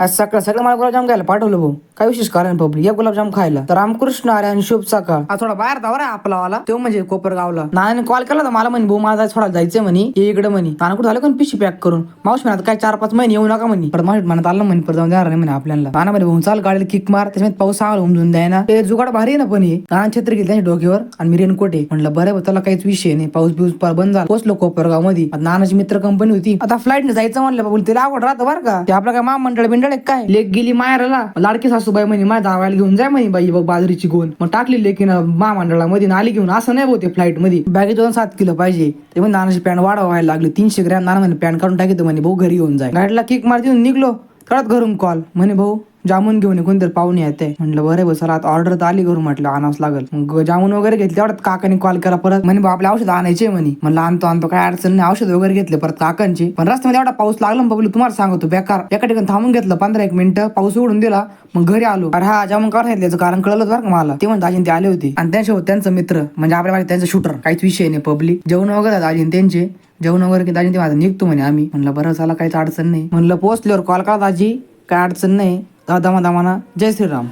आज सकाळ सकाळ मला गुलाबजाम खायला पाठवलं भाऊ. काय विशेष कारण पब्लिक या गुलाबजाम खायला तर रामकृष्ण अरे आणि शुभ सकाळ. आज थोडा बाहेर धावा रे आपला वाला तो म्हणजे कोपरगावला. नानाने कॉल केला तर मला म्हणे भाऊ माझा थोडा जायचं म्हणे ये इकडे म्हणे. नाना कुठं झालं कोण पिशी पॅक करून मावशी म्हणत काय 4-5 महिने येऊ नका म्हणे. पण मावशी म्हणत आलं म्हणे परत जाऊन देणार नाही म्हणे आपल्याला. नाना म्हणे भाऊ चाल गाडीला किक मार त्याच्यात पाऊस आला उमजून द्याय ना ते जुगाड भारी आहे ना. पण नाना छत्री घेतली त्यांच्या डोक्यावर आणि मी रेनकोट आहे म्हणलं बरं त्याला काहीच विषय नाही. पाऊस बिऊस बंद झाला पोचलो कोपरगाव मध्ये. नानाची मित्र कंपनी होती आता फ्लाईटने जायचं म्हणलं बाबू तिला आवड राहतं बरं का. ते आपलं काय महामंडळ बिंडळ काय लेक गेली माहेराला लाडकी सासूबाई म्हणे माझ्या दावायला घेऊन जाय म्हणे बाई बघ बाजरीची गोण मग टाकली लेकीन महामंडळामध्ये नाली घेऊन असं नाही होते फ्लाईट मध्ये बॅगेत 7 किलो पाहिजे ते म्हणजे नानाची पॅन्ट वाढवायला लागली 300 ग्रॅम. नाना म्हणे पॅन्ट काढून टाकी म्हणे भाऊ घरी येऊन जाय. गाडीला किक मारती निघलो कळत घरून कॉल म्हणे भाऊ जामून घेऊन कोणतरी पाहुणे येते. म्हटलं बरं बसला आता ऑर्डर तर आली घरून म्हटलं आणावंच लागल. मग जामून वगैरे घेतले तेवढ्यात काकाने कॉल केला परत म्हणे बा आपले औषध आणायचे म्हणे. म्हणलं आणतो काय अडचण नाही. औषध वगैरे घेतले परत काकांची. पण रस्त्यामध्ये एवढा पाऊस लागला बघलं तुम्हाला सांगतो बेकार. एका ठिकाणी थांबून घेतलं 15-1 मिनिटं पाऊस उघडून दिला मग घरी आलो. अरे हा जामून काढून घेतल्याचं कारण कळलं बरं का मला. ते म्हणतात अजून ते आले होते आणि त्यांच्यासोबत त्यांचा मित्र म्हणजे आपल्या त्यांचा शूटर काहीच विषय नाही. पब्लिक जेवण वगैरे अजून त्यांचे जेवण वगैरे की दाजी ते माझं निघतो म्हणे आम्ही. म्हणलं बरं झाला काहीच अडचण नाही. म्हणलं पोहोचल्यावर कॉल करा दाजी काय अडचण नाही. दमाना जय श्रीराम.